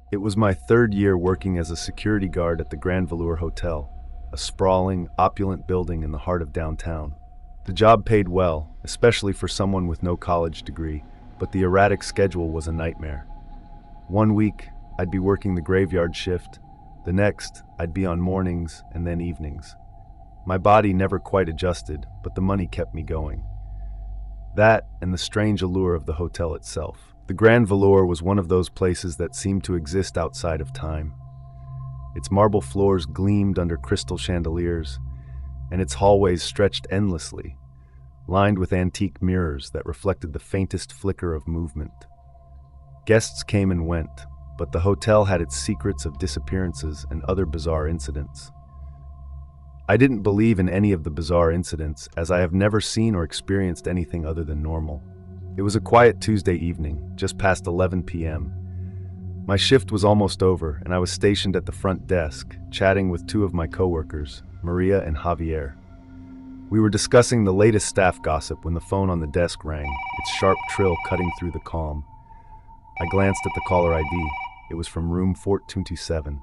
It was my third year working as a security guard at the Grand Velour Hotel, a sprawling, opulent building in the heart of downtown. The job paid well, especially for someone with no college degree, but the erratic schedule was a nightmare. One week, I'd be working the graveyard shift. The next, I'd be on mornings and then evenings. My body never quite adjusted, but the money kept me going. That and the strange allure of the hotel itself. The Grand Velour was one of those places that seemed to exist outside of time. Its marble floors gleamed under crystal chandeliers, and its hallways stretched endlessly, lined with antique mirrors that reflected the faintest flicker of movement. Guests came and went, but the hotel had its secrets of disappearances and other bizarre incidents. I didn't believe in any of the bizarre incidents, as I have never seen or experienced anything other than normal. It was a quiet Tuesday evening, just past 11 p.m. My shift was almost over, and I was stationed at the front desk, chatting with two of my coworkers, Maria and Javier. We were discussing the latest staff gossip when the phone on the desk rang, its sharp trill cutting through the calm. I glanced at the caller ID. It was from room 427.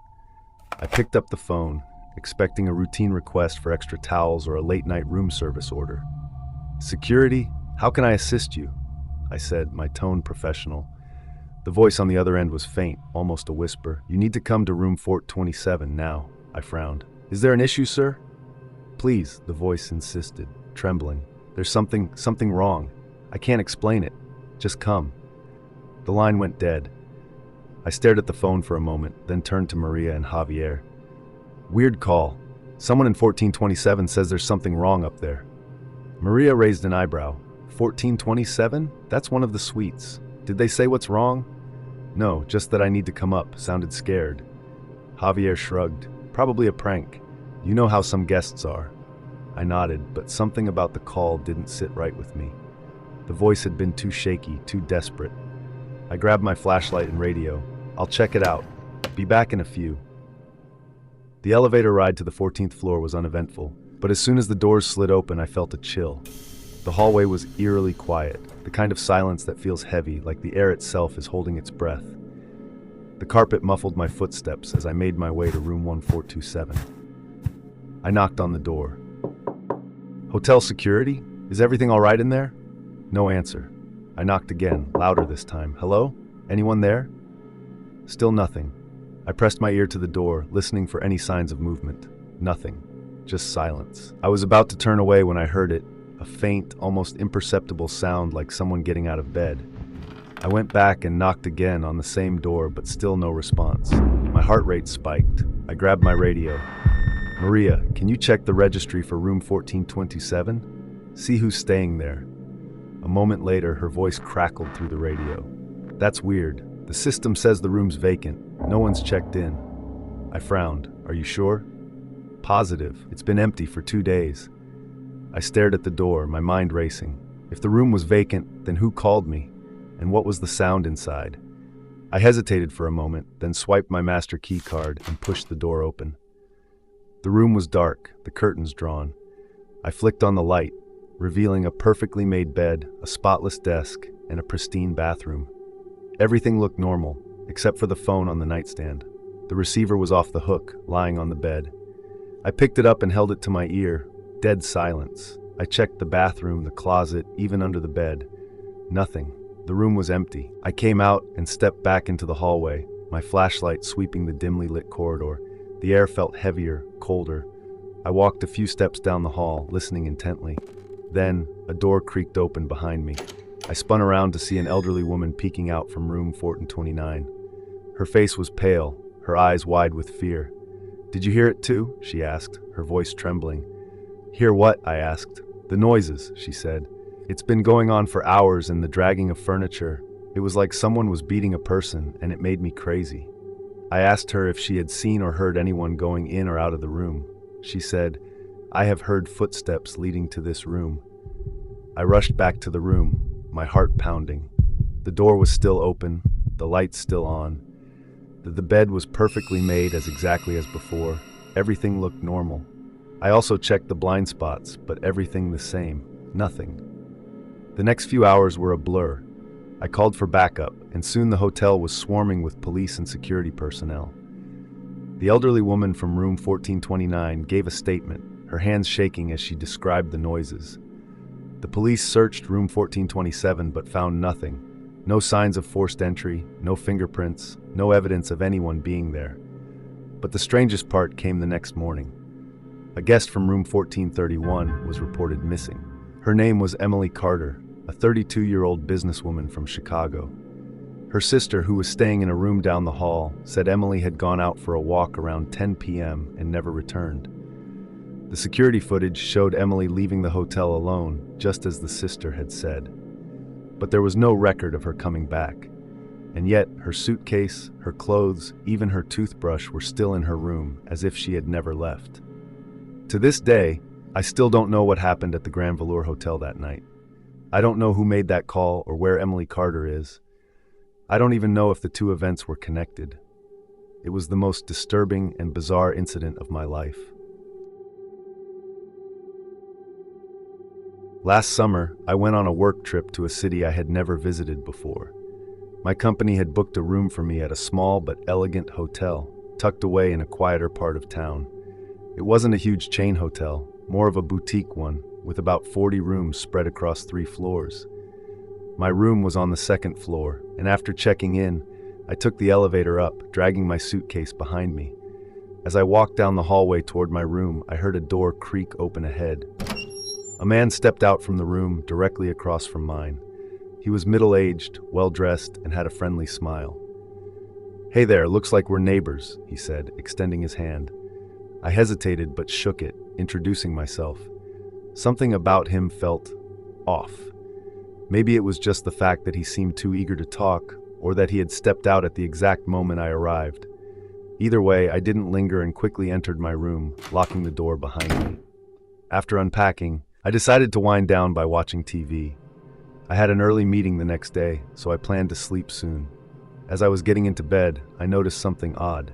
I picked up the phone, expecting a routine request for extra towels or a late-night room service order. "Security, how can I assist you?" I said, my tone professional. The voice on the other end was faint, almost a whisper. "You need to come to room 427 now," I frowned. "Is there an issue, sir?" "Please," the voice insisted, trembling. "There's something wrong. I can't explain it. Just come." The line went dead. I stared at the phone for a moment, then turned to Maria and Javier. "Weird call. Someone in 1427 says there's something wrong up there." Maria raised an eyebrow. 1427? That's one of the suites. Did they say what's wrong? "No, just that I need to come up," sounded scared. Javier shrugged. "Probably a prank. You know how some guests are." I nodded, but something about the call didn't sit right with me. The voice had been too shaky, too desperate. I grabbed my flashlight and radio. "I'll check it out. Be back in a few." The elevator ride to the 14th floor was uneventful, but as soon as the doors slid open, I felt a chill. The hallway was eerily quiet, the kind of silence that feels heavy, like the air itself is holding its breath. The carpet muffled my footsteps as I made my way to room 1427. I knocked on the door. "Hotel security? Is everything all right in there?" No answer. I knocked again, louder this time. "Hello? Anyone there?" Still nothing. I pressed my ear to the door, listening for any signs of movement. Nothing. Just silence. I was about to turn away when I heard it, a faint, almost imperceptible sound like someone getting out of bed. I went back and knocked again on the same door, but still no response. My heart rate spiked. I grabbed my radio. "Maria, can you check the registry for room 1427? See who's staying there." A moment later, her voice crackled through the radio. "That's weird. The system says the room's vacant. No one's checked in." I frowned. "Are you sure?" "Positive. It's been empty for 2 days." I stared at the door, my mind racing. If the room was vacant, then who called me? And what was the sound inside? I hesitated for a moment, then swiped my master key card and pushed the door open. The room was dark, the curtains drawn. I flicked on the light, revealing a perfectly made bed, a spotless desk, and a pristine bathroom. Everything looked normal, except for the phone on the nightstand. The receiver was off the hook, lying on the bed. I picked it up and held it to my ear. Dead silence. I checked the bathroom, the closet, even under the bed. Nothing. The room was empty. I came out and stepped back into the hallway, my flashlight sweeping the dimly lit corridor. The air felt heavier, colder. I walked a few steps down the hall, listening intently. Then, a door creaked open behind me. I spun around to see an elderly woman peeking out from room 1429. Her face was pale, her eyes wide with fear. "Did you hear it too?" she asked, her voice trembling. "Hear what?" I asked. "The noises," she said. "It's been going on for hours, and the dragging of furniture. It was like someone was beating a person, and it made me crazy." I asked her if she had seen or heard anyone going in or out of the room. She said, "I have heard footsteps leading to this room." I rushed back to the room, my heart pounding. The door was still open, the lights still on. The bed was perfectly made as exactly as before. Everything looked normal. I also checked the blind spots, but everything the same. Nothing. The next few hours were a blur. I called for backup, and soon the hotel was swarming with police and security personnel. The elderly woman from room 1429 gave a statement, her hands shaking as she described the noises. The police searched room 1427 but found nothing. No signs of forced entry, no fingerprints, no evidence of anyone being there. But the strangest part came the next morning. A guest from room 1431 was reported missing. Her name was Emily Carter, a 32-year-old businesswoman from Chicago. Her sister, who was staying in a room down the hall, said Emily had gone out for a walk around 10 p.m. and never returned. The security footage showed Emily leaving the hotel alone, just as the sister had said. But there was no record of her coming back. And yet, her suitcase, her clothes, even her toothbrush were still in her room, as if she had never left. To this day, I still don't know what happened at the Grand Velour Hotel that night. I don't know who made that call or where Emily Carter is. I don't even know if the two events were connected. It was the most disturbing and bizarre incident of my life. Last summer, I went on a work trip to a city I had never visited before. My company had booked a room for me at a small but elegant hotel, tucked away in a quieter part of town. It wasn't a huge chain hotel, more of a boutique one, with about 40 rooms spread across 3 floors. My room was on the 2nd floor, and after checking in, I took the elevator up, dragging my suitcase behind me. As I walked down the hallway toward my room, I heard a door creak open ahead. A man stepped out from the room directly across from mine. He was middle-aged, well-dressed, and had a friendly smile. "Hey there, looks like we're neighbors," he said, extending his hand. I hesitated but shook it, introducing myself. Something about him felt off. Maybe it was just the fact that he seemed too eager to talk, or that he had stepped out at the exact moment I arrived. Either way, I didn't linger and quickly entered my room, locking the door behind me. After unpacking, I decided to wind down by watching TV. I had an early meeting the next day, so I planned to sleep soon. As I was getting into bed, I noticed something odd.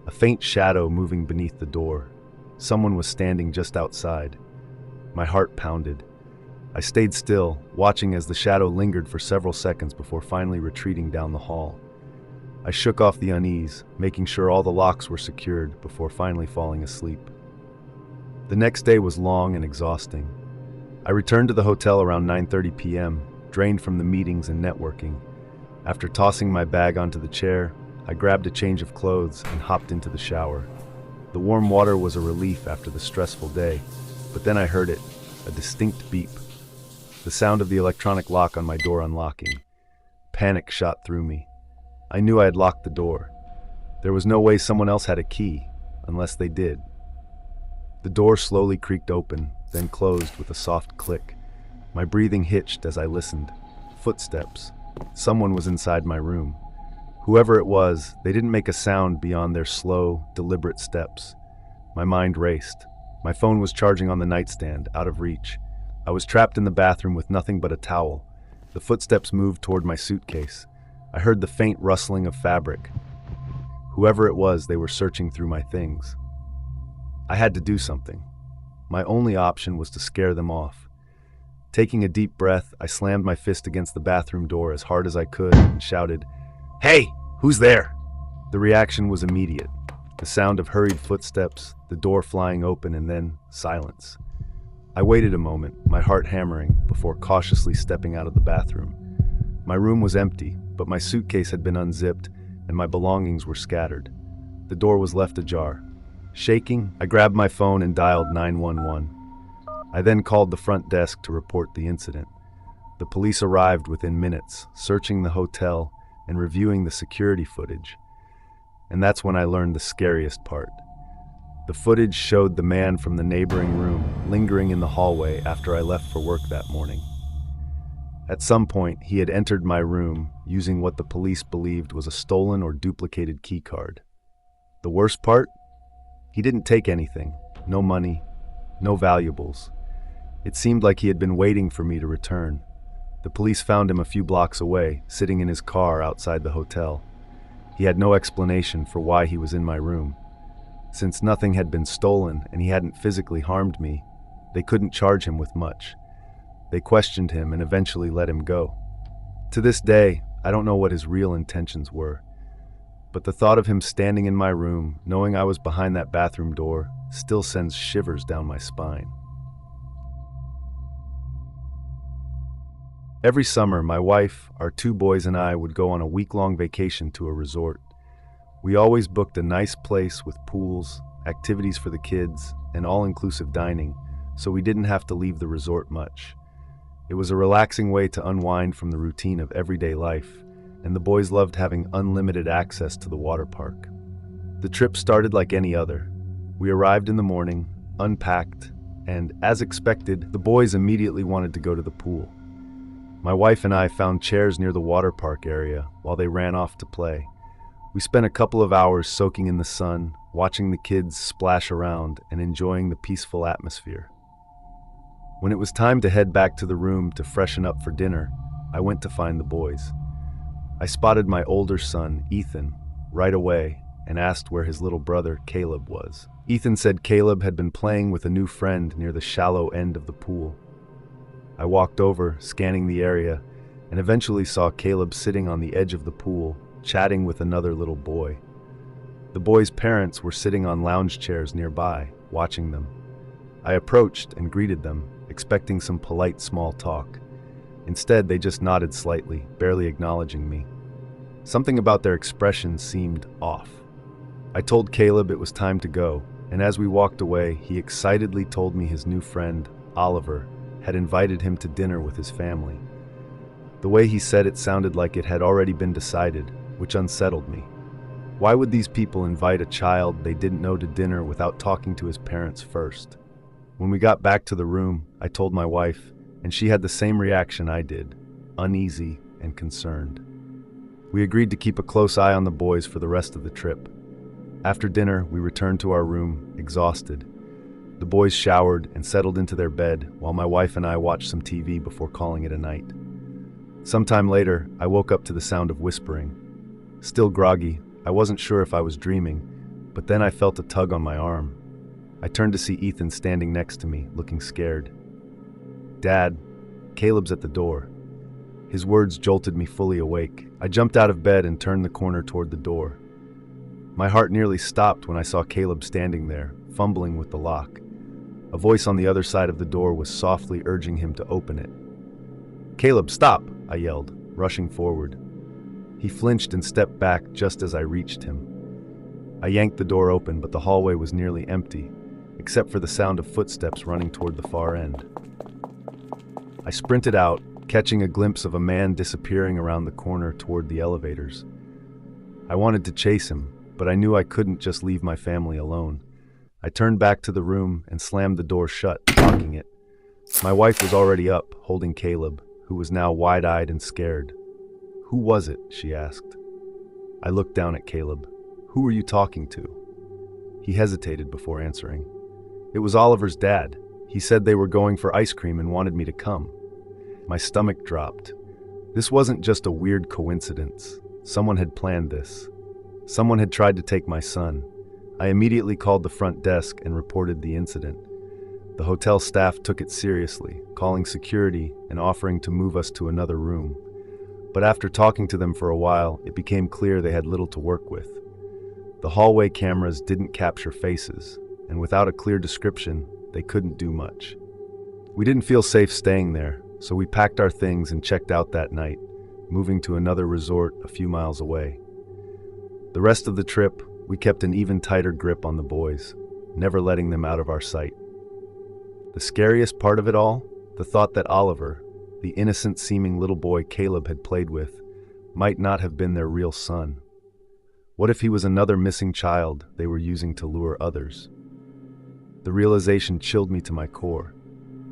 A faint shadow moving beneath the door. Someone was standing just outside. My heart pounded. I stayed still, watching as the shadow lingered for several seconds before finally retreating down the hall. I shook off the unease, making sure all the locks were secured before finally falling asleep. The next day was long and exhausting. I returned to the hotel around 9:30 p.m., drained from the meetings and networking. After tossing my bag onto the chair, I grabbed a change of clothes and hopped into the shower. The warm water was a relief after the stressful day, but then I heard it, a distinct beep. The sound of the electronic lock on my door unlocking. Panic shot through me. I knew I had locked the door. There was no way someone else had a key, unless they did. The door slowly creaked open, then closed with a soft click. My breathing hitched as I listened. Footsteps. Someone was inside my room. Whoever it was, they didn't make a sound beyond their slow, deliberate steps. My mind raced. My phone was charging on the nightstand, out of reach. I was trapped in the bathroom with nothing but a towel. The footsteps moved toward my suitcase. I heard the faint rustling of fabric. Whoever it was, they were searching through my things. I had to do something. My only option was to scare them off. Taking a deep breath, I slammed my fist against the bathroom door as hard as I could and shouted, "Hey, who's there?" The reaction was immediate. The sound of hurried footsteps, the door flying open, and then silence. I waited a moment, my heart hammering, before cautiously stepping out of the bathroom. My room was empty, but my suitcase had been unzipped and my belongings were scattered. The door was left ajar. Shaking, I grabbed my phone and dialed 911. I then called the front desk to report the incident. The police arrived within minutes, searching the hotel and reviewing the security footage. And that's when I learned the scariest part. The footage showed the man from the neighboring room lingering in the hallway after I left for work that morning. At some point, he had entered my room using what the police believed was a stolen or duplicated key card. The worst part? He didn't take anything. No money, no valuables. It seemed like he had been waiting for me to return. The police found him a few blocks away, sitting in his car outside the hotel. He had no explanation for why he was in my room. Since nothing had been stolen and he hadn't physically harmed me, they couldn't charge him with much. They questioned him and eventually let him go. To this day, I don't know what his real intentions were, but the thought of him standing in my room, knowing I was behind that bathroom door, still sends shivers down my spine. Every summer, my wife, our two boys, and I would go on a week-long vacation to a resort. We always booked a nice place with pools, activities for the kids, and all-inclusive dining, so we didn't have to leave the resort much. It was a relaxing way to unwind from the routine of everyday life, and the boys loved having unlimited access to the water park. The trip started like any other. We arrived in the morning, unpacked, and, as expected, the boys immediately wanted to go to the pool. My wife and I found chairs near the water park area while they ran off to play. We spent a couple of hours soaking in the sun, watching the kids splash around and enjoying the peaceful atmosphere. When it was time to head back to the room to freshen up for dinner, I went to find the boys. I spotted my older son, Ethan, right away and asked where his little brother, Caleb, was. Ethan said Caleb had been playing with a new friend near the shallow end of the pool. I walked over, scanning the area, and eventually saw Caleb sitting on the edge of the pool, chatting with another little boy. The boys' parents were sitting on lounge chairs nearby, watching them. I approached and greeted them, expecting some polite small talk. Instead, they just nodded slightly, barely acknowledging me. Something about their expressions seemed off. I told Caleb it was time to go, and as we walked away, he excitedly told me his new friend, Oliver, had invited him to dinner with his family. The way he said it sounded like it had already been decided, which unsettled me. Why would these people invite a child they didn't know to dinner without talking to his parents first? When we got back to the room, I told my wife, and she had the same reaction I did, uneasy and concerned. We agreed to keep a close eye on the boys for the rest of the trip. After dinner, we returned to our room, exhausted. The boys showered and settled into their bed while my wife and I watched some TV before calling it a night. Sometime later, I woke up to the sound of whispering. Still groggy, I wasn't sure if I was dreaming, but then I felt a tug on my arm. I turned to see Ethan standing next to me, looking scared. "Dad, Caleb's at the door." His words jolted me fully awake. I jumped out of bed and turned the corner toward the door. My heart nearly stopped when I saw Caleb standing there, fumbling with the lock. A voice on the other side of the door was softly urging him to open it. "Caleb, stop!" I yelled, rushing forward. He flinched and stepped back just as I reached him. I yanked the door open, but the hallway was nearly empty, except for the sound of footsteps running toward the far end. I sprinted out, catching a glimpse of a man disappearing around the corner toward the elevators. I wanted to chase him, but I knew I couldn't just leave my family alone. I turned back to the room and slammed the door shut, locking it. My wife was already up, holding Caleb, who was now wide-eyed and scared. "Who was it?" she asked. I looked down at Caleb. "Who were you talking to?" He hesitated before answering. "It was Oliver's dad. He said they were going for ice cream and wanted me to come." My stomach dropped. This wasn't just a weird coincidence. Someone had planned this. Someone had tried to take my son. I immediately called the front desk and reported the incident. The hotel staff took it seriously, calling security and offering to move us to another room. But after talking to them for a while, it became clear they had little to work with. The hallway cameras didn't capture faces, and without a clear description, they couldn't do much. We didn't feel safe staying there, so we packed our things and checked out that night, moving to another resort a few miles away. The rest of the trip, we kept an even tighter grip on the boys, never letting them out of our sight. The scariest part of it all, the thought that Oliver, the innocent-seeming little boy Caleb had played with, might not have been their real son. What if he was another missing child they were using to lure others? The realization chilled me to my core.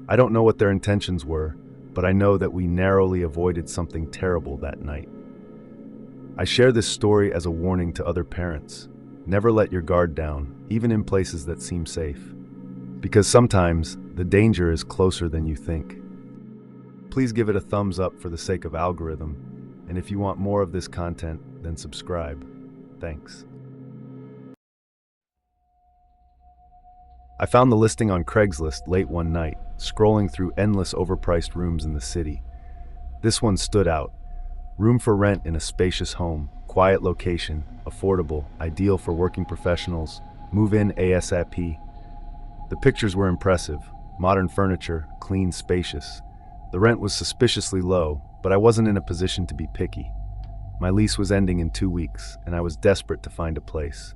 I don't know what their intentions were, but I know that we narrowly avoided something terrible that night. I share this story as a warning to other parents. Never let your guard down, even in places that seem safe. Because sometimes, the danger is closer than you think. Please give it a thumbs up for the sake of algorithm, and if you want more of this content, then subscribe. Thanks. I found the listing on Craigslist late one night, scrolling through endless overpriced rooms in the city. This one stood out. Room for rent in a spacious home, quiet location, affordable, ideal for working professionals, move in ASAP. The pictures were impressive, modern furniture, clean, spacious. The rent was suspiciously low, but I wasn't in a position to be picky. My lease was ending in 2 weeks, and I was desperate to find a place.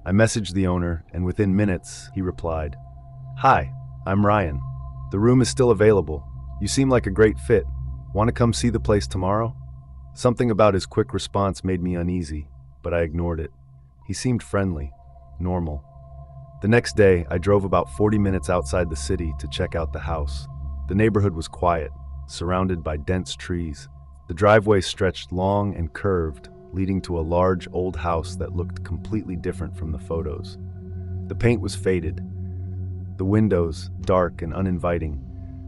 I messaged the owner, and within minutes, he replied, "Hi, I'm Ryan. The room is still available. You seem like a great fit. Want to come see the place tomorrow?" Something about his quick response made me uneasy, but I ignored it. He seemed friendly, normal. The next day, I drove about 40 minutes outside the city to check out the house. The neighborhood was quiet, surrounded by dense trees. The driveway stretched long and curved, leading to a large old house that looked completely different from the photos. The paint was faded, the windows dark and uninviting.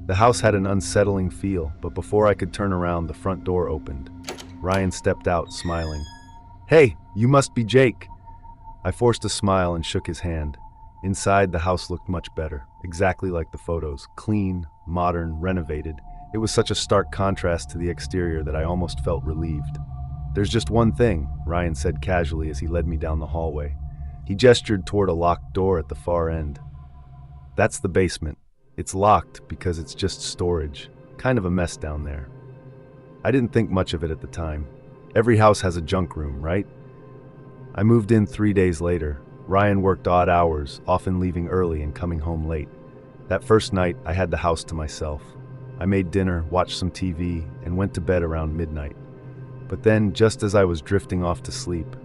The house had an unsettling feel, but before I could turn around, the front door opened. Ryan stepped out, smiling. "Hey, you must be Jake." I forced a smile and shook his hand. Inside, the house looked much better, exactly like the photos, clean, modern, renovated. It was such a stark contrast to the exterior that I almost felt relieved. "There's just one thing," Ryan said casually as he led me down the hallway. He gestured toward a locked door at the far end. "That's the basement. It's locked because it's just storage. Kind of a mess down there." I didn't think much of it at the time. Every house has a junk room, right? I moved in 3 days later. Ryan worked odd hours, often leaving early and coming home late. That first night, I had the house to myself. I made dinner, watched some TV, and went to bed around midnight. But then, just as I was drifting off to sleep,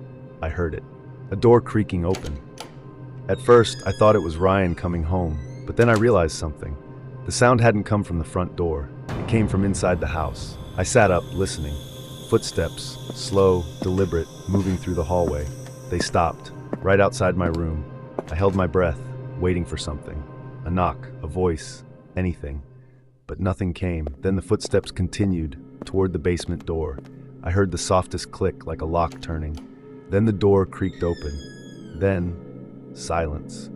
I heard it. A door creaking open. At first, I thought it was Ryan coming home, but then I realized something. The sound hadn't come from the front door. It came from inside the house. I sat up, listening. Footsteps, slow, deliberate, moving through the hallway. They stopped, right outside my room. I held my breath, waiting for something. A knock, a voice, anything. But nothing came. Then the footsteps continued, toward the basement door. I heard the softest click, like a lock turning. Then the door creaked open. Then, silence.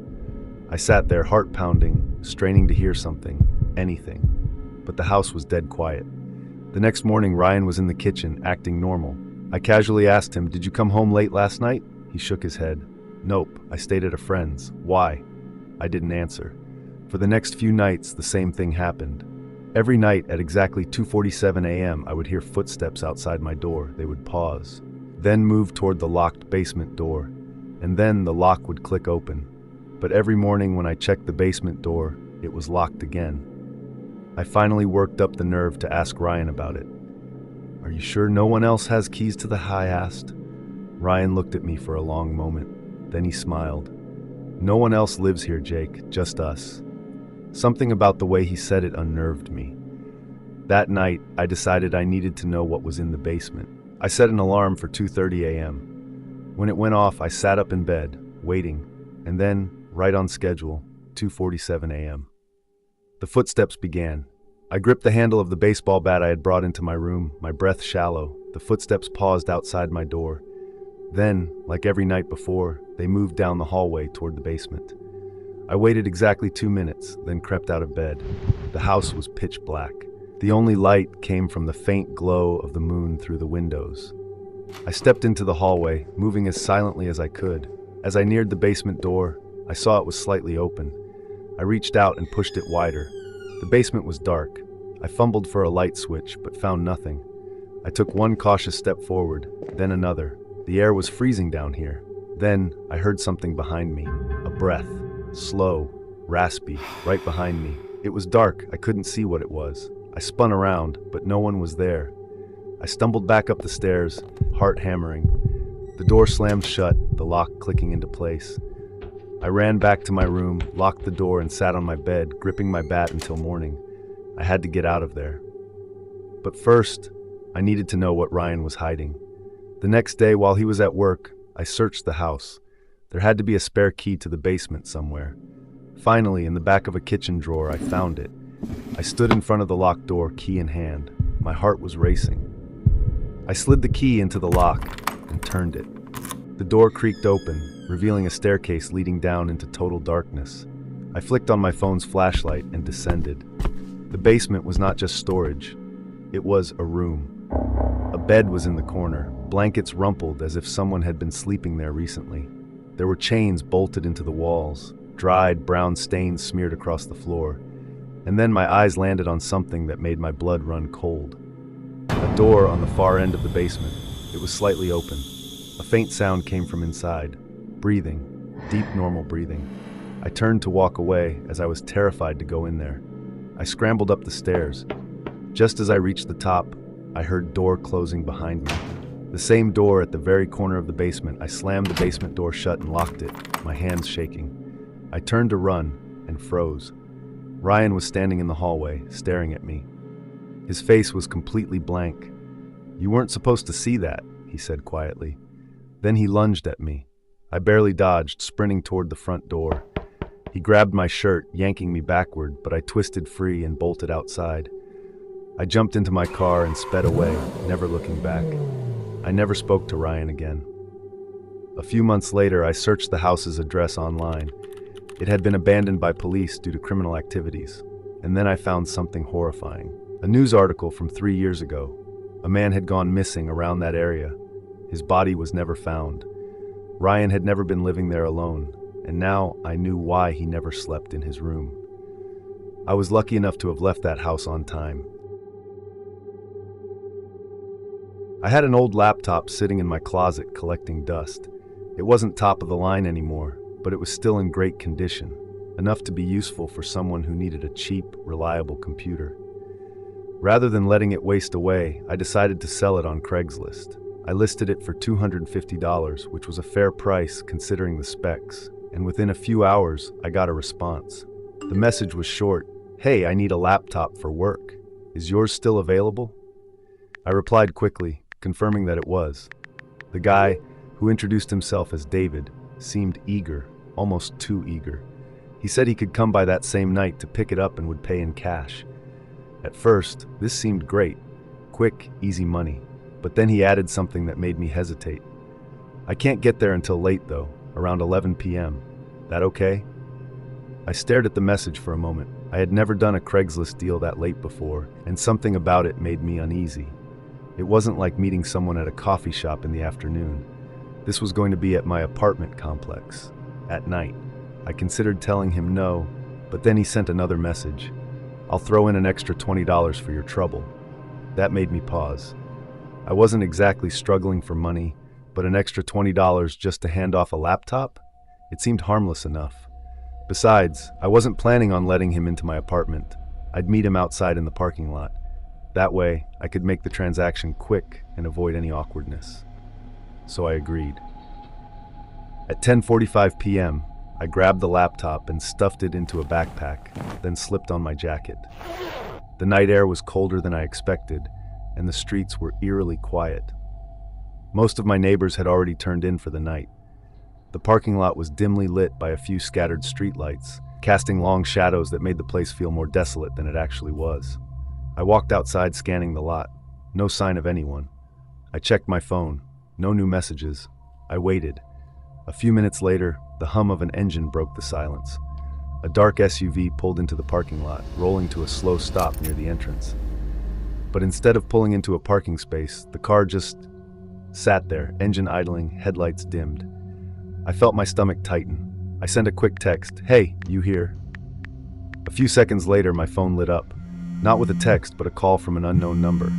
I sat there, heart pounding, straining to hear something, anything. But the house was dead quiet. The next morning, Ryan was in the kitchen, acting normal. I casually asked him, "Did you come home late last night?" He shook his head. "Nope, I stayed at a friend's." "Why?" I didn't answer. For the next few nights, the same thing happened. Every night at exactly 2:47 a.m., I would hear footsteps outside my door. They would pause, then move toward the locked basement door, and then the lock would click open. But every morning when I checked the basement door, it was locked again. I finally worked up the nerve to ask Ryan about it. "Are you sure no one else has keys to the house?" I asked. Ryan looked at me for a long moment. Then he smiled. "No one else lives here, Jake, just us." Something about the way he said it unnerved me. That night, I decided I needed to know what was in the basement. I set an alarm for 2:30 a.m. When it went off, I sat up in bed, waiting, and then, right on schedule, 2:47 a.m. The footsteps began. I gripped the handle of the baseball bat I had brought into my room, my breath shallow. The footsteps paused outside my door. Then, like every night before, they moved down the hallway toward the basement. I waited exactly 2 minutes, then crept out of bed. The house was pitch black. The only light came from the faint glow of the moon through the windows. I stepped into the hallway, moving as silently as I could. As I neared the basement door, I saw it was slightly open. I reached out and pushed it wider. The basement was dark. I fumbled for a light switch, but found nothing. I took one cautious step forward, then another. The air was freezing down here. Then I heard something behind me, a breath, slow, raspy, right behind me. It was dark, I couldn't see what it was. I spun around, but no one was there. I stumbled back up the stairs, heart hammering. The door slammed shut, the lock clicking into place. I ran back to my room, locked the door, and sat on my bed, gripping my bat until morning. I had to get out of there. But first, I needed to know what Ryan was hiding. The next day, while he was at work, I searched the house. There had to be a spare key to the basement somewhere. Finally, in the back of a kitchen drawer, I found it. I stood in front of the locked door, key in hand. My heart was racing. I slid the key into the lock and turned it. The door creaked open, revealing a staircase leading down into total darkness. I flicked on my phone's flashlight and descended. The basement was not just storage. It was a room. A bed was in the corner, blankets rumpled as if someone had been sleeping there recently. There were chains bolted into the walls, dried brown stains smeared across the floor. And then my eyes landed on something that made my blood run cold. A door on the far end of the basement. It was slightly open. A faint sound came from inside. Breathing. Deep, normal breathing. I turned to walk away as I was terrified to go in there. I scrambled up the stairs. Just as I reached the top, I heard door closing behind me. The same door at the very corner of the basement. I slammed the basement door shut and locked it, my hands shaking. I turned to run and froze. Ryan was standing in the hallway, staring at me. His face was completely blank. "You weren't supposed to see that," he said quietly. Then he lunged at me. I barely dodged, sprinting toward the front door. He grabbed my shirt, yanking me backward, but I twisted free and bolted outside. I jumped into my car and sped away, never looking back. I never spoke to Ryan again. A few months later, I searched the house's address online. It had been abandoned by police due to criminal activities. And then I found something horrifying. A news article from 3 years ago. A man had gone missing around that area. His body was never found. Ryan had never been living there alone, and now I knew why he never slept in his room. I was lucky enough to have left that house on time. I had an old laptop sitting in my closet collecting dust. It wasn't top of the line anymore, but it was still in great condition, enough to be useful for someone who needed a cheap, reliable computer. Rather than letting it waste away, I decided to sell it on Craigslist. I listed it for $250, which was a fair price considering the specs, and within a few hours, I got a response. The message was short: "Hey, I need a laptop for work. Is yours still available?" I replied quickly, confirming that it was. The guy, who introduced himself as David, seemed eager, almost too eager. He said he could come by that same night to pick it up and would pay in cash. At first, this seemed great. Quick, easy money. But then he added something that made me hesitate. "I can't get there until late though, around 11 p.m. That okay?" I stared at the message for a moment. I had never done a Craigslist deal that late before, and something about it made me uneasy. It wasn't like meeting someone at a coffee shop in the afternoon. This was going to be at my apartment complex, at night. I considered telling him no, but then he sent another message. "I'll throw in an extra $20 for your trouble." That made me pause. I wasn't exactly struggling for money, but an extra $20 just to hand off a laptop? It seemed harmless enough. Besides, I wasn't planning on letting him into my apartment. I'd meet him outside in the parking lot. That way, I could make the transaction quick and avoid any awkwardness. So I agreed. At 10:45 p.m., I grabbed the laptop and stuffed it into a backpack, then slipped on my jacket. The night air was colder than I expected, and the streets were eerily quiet. Most of my neighbors had already turned in for the night. The parking lot was dimly lit by a few scattered streetlights, casting long shadows that made the place feel more desolate than it actually was. I walked outside scanning the lot. No sign of anyone. I checked my phone. No new messages. I waited. A few minutes later, the hum of an engine broke the silence. A dark SUV pulled into the parking lot, rolling to a slow stop near the entrance. But instead of pulling into a parking space, the car just sat there, engine idling, headlights dimmed. I felt my stomach tighten. I sent a quick text, "Hey, you here?" A few seconds later, my phone lit up. Not with a text, but a call from an unknown number.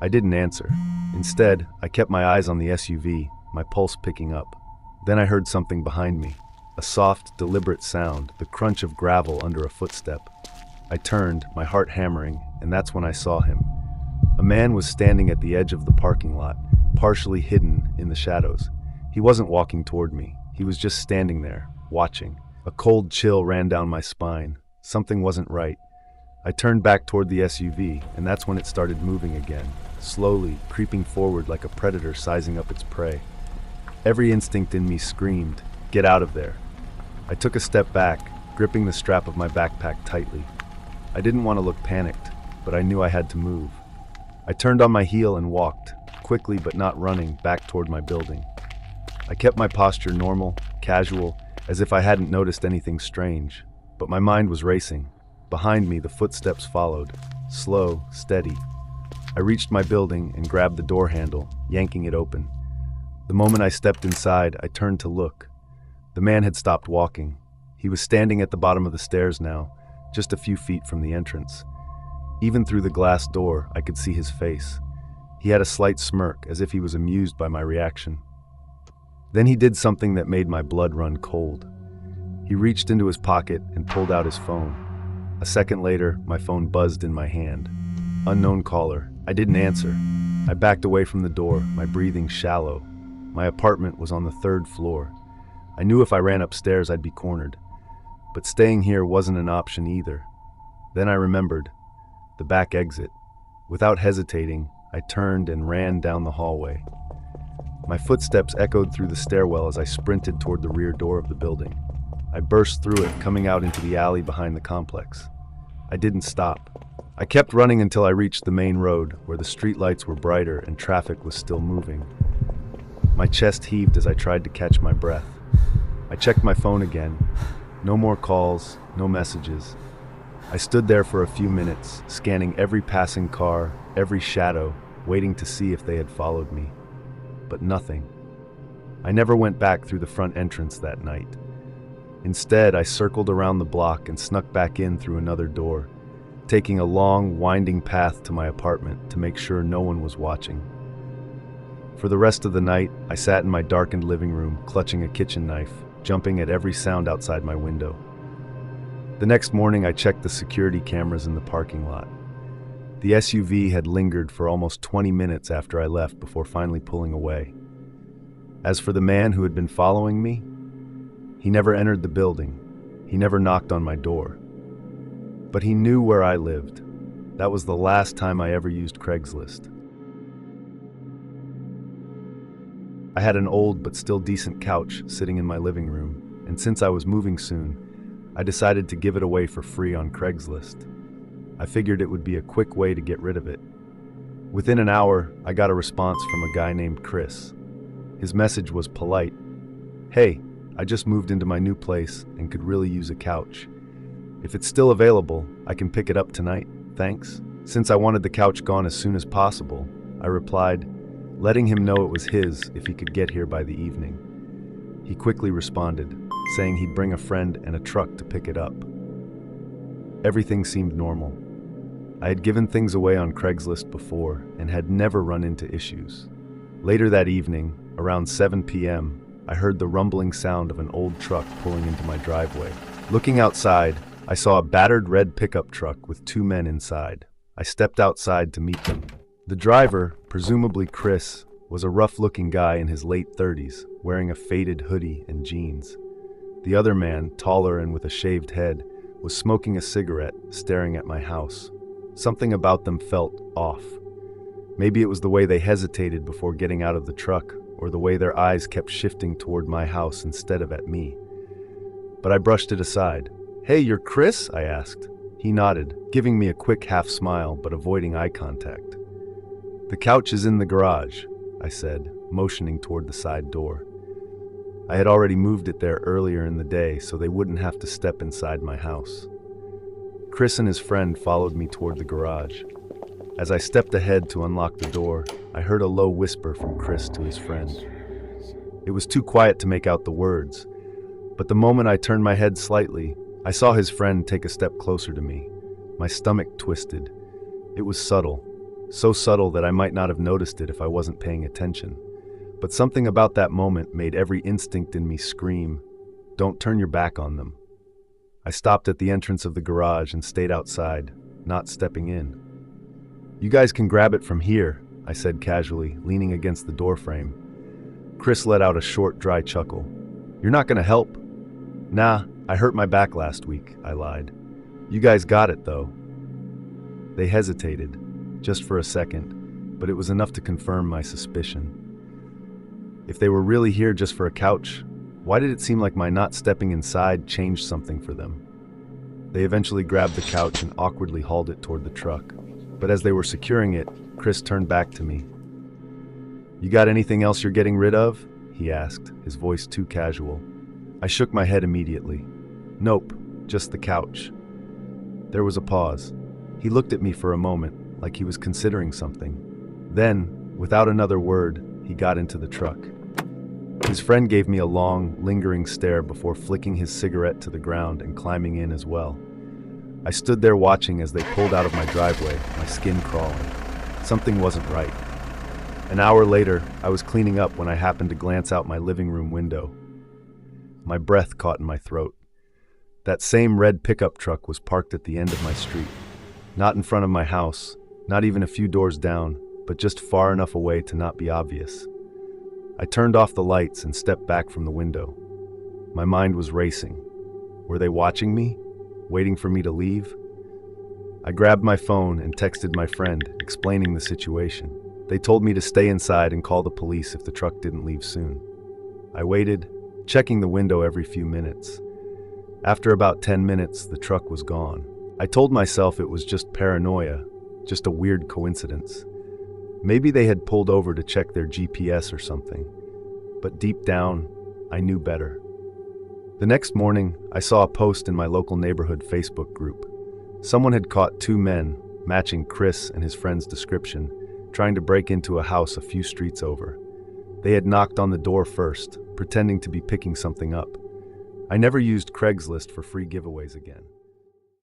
I didn't answer. Instead, I kept my eyes on the SUV, my pulse picking up. Then I heard something behind me. A soft, deliberate sound, the crunch of gravel under a footstep. I turned, my heart hammering, and that's when I saw him. A man was standing at the edge of the parking lot, partially hidden in the shadows. He wasn't walking toward me. He was just standing there, watching. A cold chill ran down my spine. Something wasn't right. I turned back toward the SUV, and that's when it started moving again, slowly, creeping forward like a predator sizing up its prey. Every instinct in me screamed, "Get out of there." I took a step back, gripping the strap of my backpack tightly. I didn't want to look panicked, but I knew I had to move. I turned on my heel and walked, quickly but not running, back toward my building. I kept my posture normal, casual, as if I hadn't noticed anything strange, but my mind was racing. Behind me, the footsteps followed, slow, steady. I reached my building and grabbed the door handle, yanking it open. The moment I stepped inside, I turned to look. The man had stopped walking. He was standing at the bottom of the stairs now, just a few feet from the entrance. Even through the glass door, I could see his face. He had a slight smirk, as if he was amused by my reaction. Then he did something that made my blood run cold. He reached into his pocket and pulled out his phone. A second later, my phone buzzed in my hand. Unknown caller. I didn't answer. I backed away from the door, my breathing shallow. My apartment was on the 3rd floor. I knew if I ran upstairs, I'd be cornered. But staying here wasn't an option either. Then I remembered. The back exit. Without hesitating, I turned and ran down the hallway. My footsteps echoed through the stairwell as I sprinted toward the rear door of the building. I burst through it, coming out into the alley behind the complex. I didn't stop. I kept running until I reached the main road, where the streetlights were brighter and traffic was still moving. My chest heaved as I tried to catch my breath. I checked my phone again. No more calls, no messages. I stood there for a few minutes, scanning every passing car, every shadow, waiting to see if they had followed me. But nothing. I never went back through the front entrance that night. Instead, I circled around the block and snuck back in through another door, taking a long, winding path to my apartment to make sure no one was watching. For the rest of the night, I sat in my darkened living room, clutching a kitchen knife, jumping at every sound outside my window. The next morning, I checked the security cameras in the parking lot. The SUV had lingered for almost 20 minutes after I left before finally pulling away. As for the man who had been following me, he never entered the building. He never knocked on my door. But he knew where I lived. That was the last time I ever used Craigslist. I had an old but still decent couch sitting in my living room, and since I was moving soon, I decided to give it away for free on Craigslist. I figured it would be a quick way to get rid of it. Within an hour, I got a response from a guy named Chris. His message was polite. "Hey, I just moved into my new place and could really use a couch. If it's still available, I can pick it up tonight, thanks." Since I wanted the couch gone as soon as possible, I replied, letting him know it was his if he could get here by the evening. He quickly responded, saying he'd bring a friend and a truck to pick it up. Everything seemed normal. I had given things away on Craigslist before and had never run into issues. Later that evening, around 7 p.m., I heard the rumbling sound of an old truck pulling into my driveway. Looking outside, I saw a battered red pickup truck with 2 men inside. I stepped outside to meet them. The driver, presumably Chris, was a rough-looking guy in his late 30s, wearing a faded hoodie and jeans. The other man, taller and with a shaved head, was smoking a cigarette, staring at my house. Something about them felt off. Maybe it was the way they hesitated before getting out of the truck, or the way their eyes kept shifting toward my house instead of at me. But I brushed it aside. "Hey, you're Chris?" I asked. He nodded, giving me a quick half smile but avoiding eye contact. "The couch is in the garage," I said, motioning toward the side door. I had already moved it there earlier in the day so they wouldn't have to step inside my house. Chris and his friend followed me toward the garage. As I stepped ahead to unlock the door, I heard a low whisper from Chris to his friend. It was too quiet to make out the words, but the moment I turned my head slightly, I saw his friend take a step closer to me. My stomach twisted. It was subtle, so subtle that I might not have noticed it if I wasn't paying attention. But something about that moment made every instinct in me scream, "Don't turn your back on them." I stopped at the entrance of the garage and stayed outside, not stepping in. "You guys can grab it from here," I said casually, leaning against the doorframe. Chris let out a short, dry chuckle. "You're not gonna help?" "Nah, I hurt my back last week," I lied. "You guys got it, though." They hesitated, just for a second, but it was enough to confirm my suspicion. If they were really here just for a couch, why did it seem like my not stepping inside changed something for them? They eventually grabbed the couch and awkwardly hauled it toward the truck. But as they were securing it, Chris turned back to me. "You got anything else you're getting rid of?" he asked, his voice too casual. I shook my head immediately. "Nope, just the couch." There was a pause. He looked at me for a moment, like he was considering something. Then, without another word, he got into the truck. His friend gave me a long, lingering stare before flicking his cigarette to the ground and climbing in as well. I stood there watching as they pulled out of my driveway, my skin crawling. Something wasn't right. An hour later, I was cleaning up when I happened to glance out my living room window. My breath caught in my throat. That same red pickup truck was parked at the end of my street. Not in front of my house, not even a few doors down, but just far enough away to not be obvious. I turned off the lights and stepped back from the window. My mind was racing. Were they watching me? Waiting for me to leave? I grabbed my phone and texted my friend, explaining the situation. They told me to stay inside and call the police if the truck didn't leave soon. I waited, checking the window every few minutes. After about 10 minutes, the truck was gone. I told myself it was just paranoia, just a weird coincidence. Maybe they had pulled over to check their GPS or something. But deep down, I knew better. The next morning, I saw a post in my local neighborhood Facebook group. Someone had caught two men, matching Chris and his friend's description, trying to break into a house a few streets over. They had knocked on the door first, pretending to be picking something up. I never used Craigslist for free giveaways again.